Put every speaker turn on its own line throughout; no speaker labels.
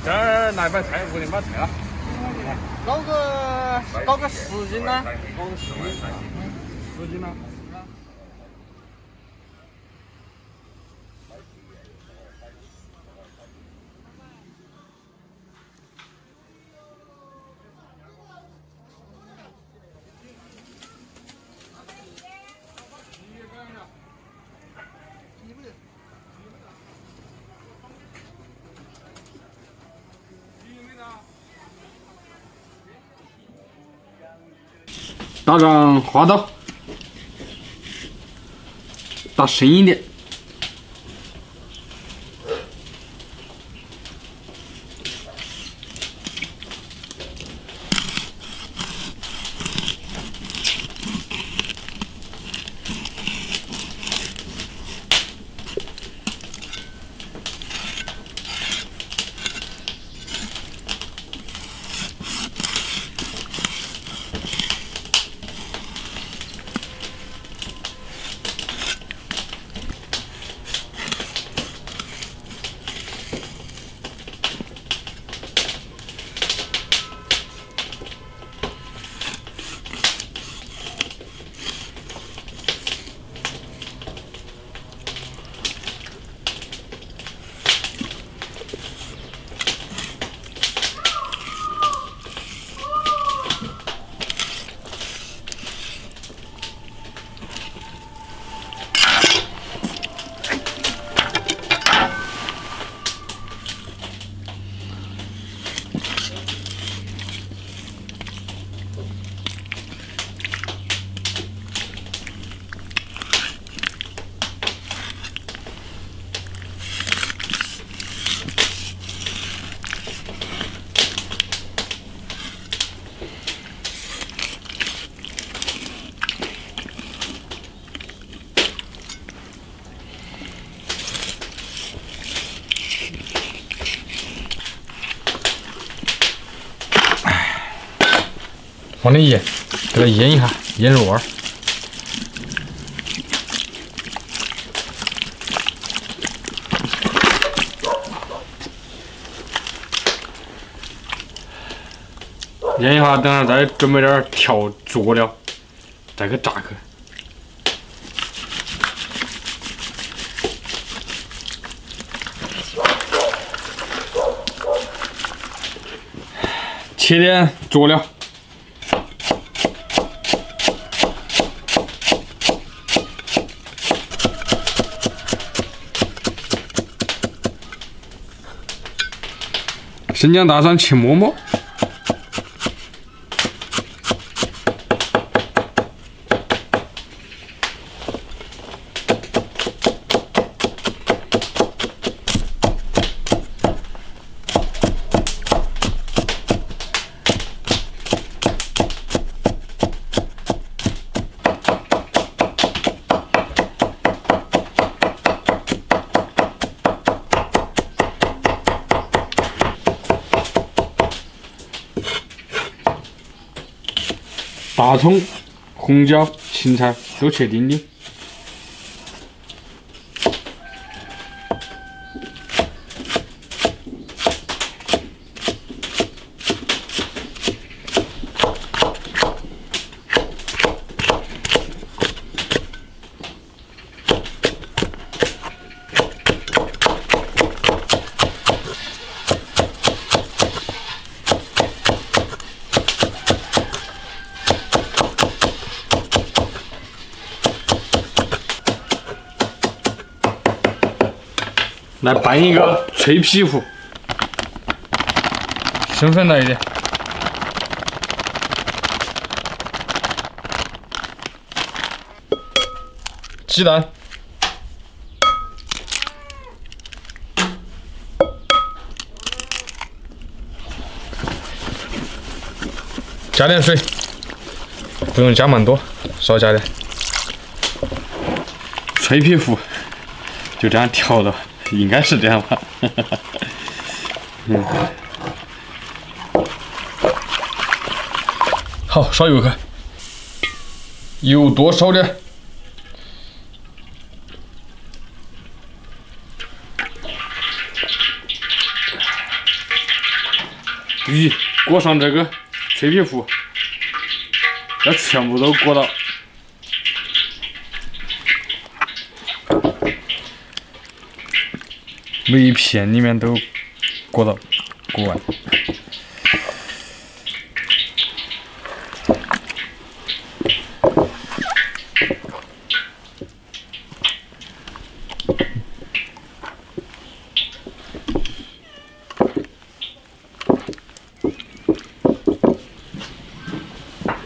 这儿来把菜，5点把菜了。
搞个10斤呢？
搞个10斤了。
打上花刀，打深一点。
放点盐，给它腌一下，腌入味儿。腌一下，等下再准备点调佐料，再给炸开。切点佐料。生姜、大蒜切末末，大葱、红椒、芹菜都切丁丁。来拌一个脆皮糊，生粉来一点，鸡蛋，加点水，不用加蛮多，少加点。脆皮糊就这样调的。应该是这样吧，好，烧油开，油多烧点，鱼裹上这个脆皮糊，要全部都裹到。每一片里面都裹完。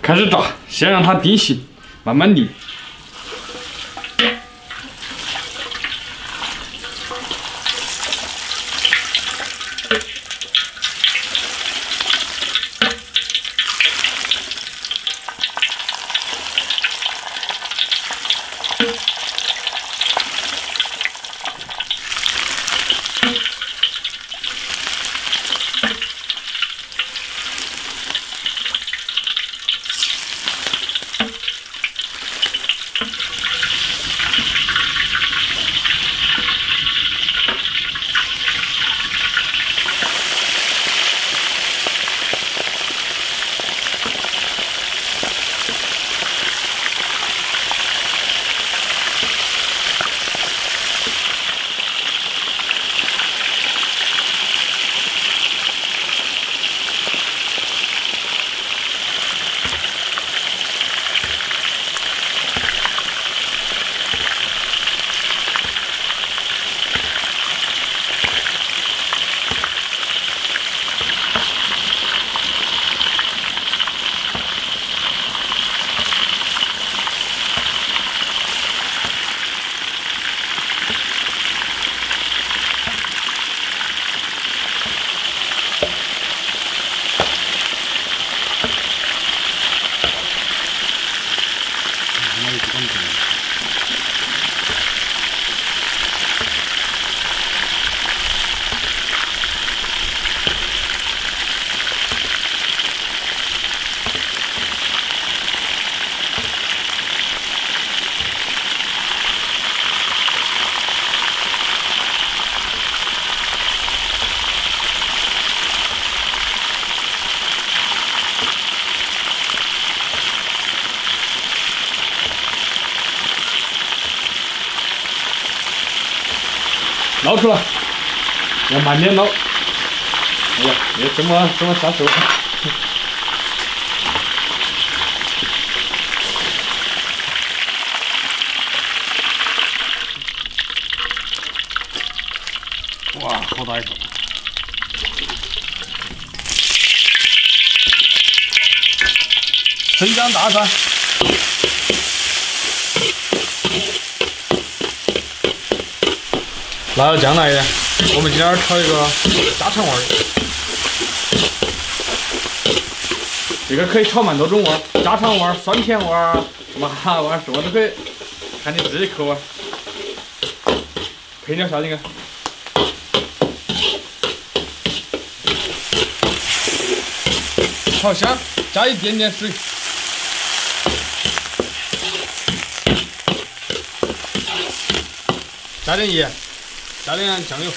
开始炸，先让它定型，慢慢淋。捞出来，要慢点捞。哎呀，别这么下手。哇，好大一个！生姜大蒜。辣椒酱来一点，我们今天炒一个家常味儿。这个可以炒蛮多种味儿，家常味儿、酸甜味儿、麻味儿，什么都可以，看你自己口味。配点啥进去？炒香，加一点点水。加点盐。加点酱油，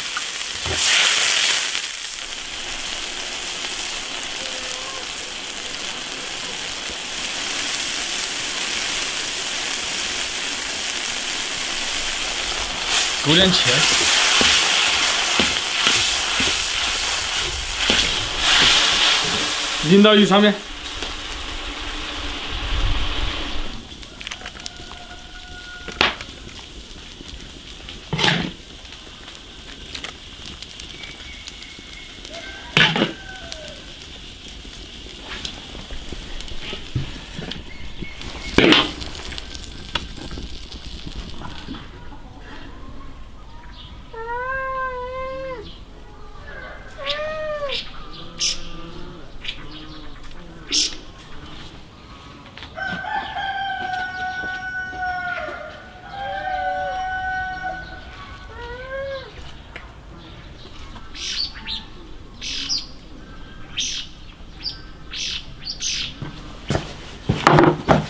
勾点芡，淋到鱼上面。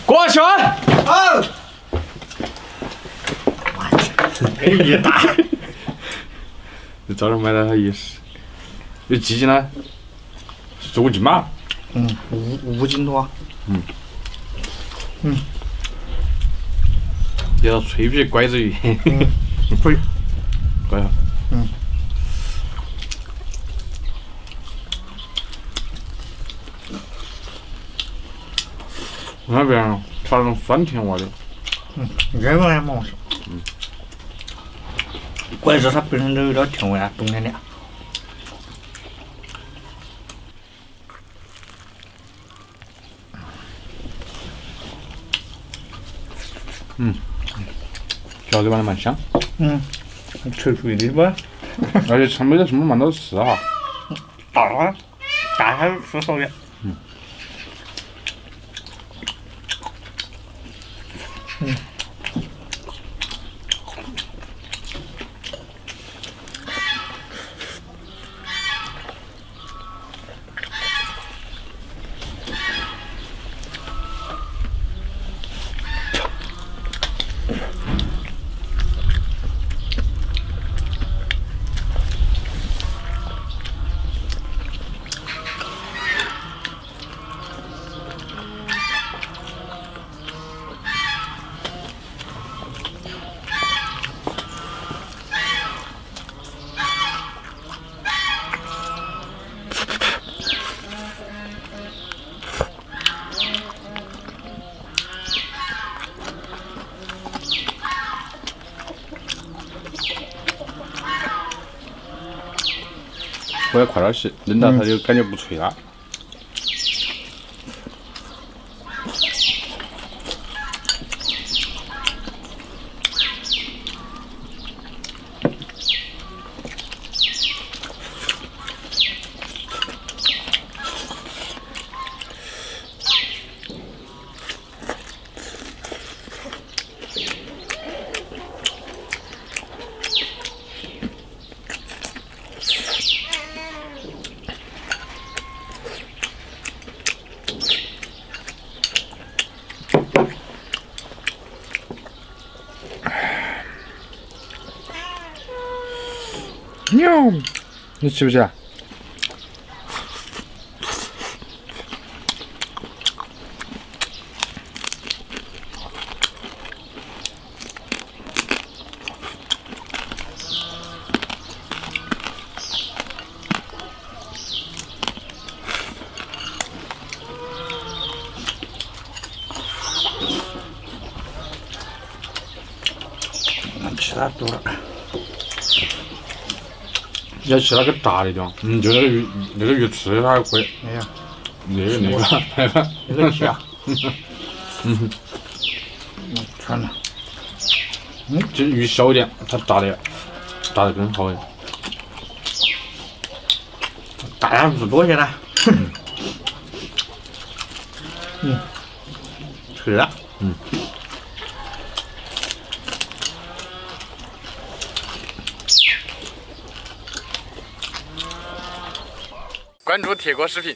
过去！
好。
一大，你早上买了它也是，有鸡精呢， 15斤嘛。
5斤多。
叫脆皮乖子鱼。
可以。
乖哈。那边调那种酸甜味的。
这个还蛮好吃。拐子它本身都有点甜味啊，重点点。
调的玩的蛮香。
脆脆的吧？
而且成没得什么蛮多刺哈。
大还是吃少点。
我要快点洗，扔到它就感觉不脆了。喵，你吃不吃啊？
吃它多了。
要吃那个炸的的，就那个鱼翅它还可以。
哎呀，
那个，
那个吃啊。全了。
就鱼小一点，它炸得更好一点。
大家不多些了。吃了。
关注铁锅视频。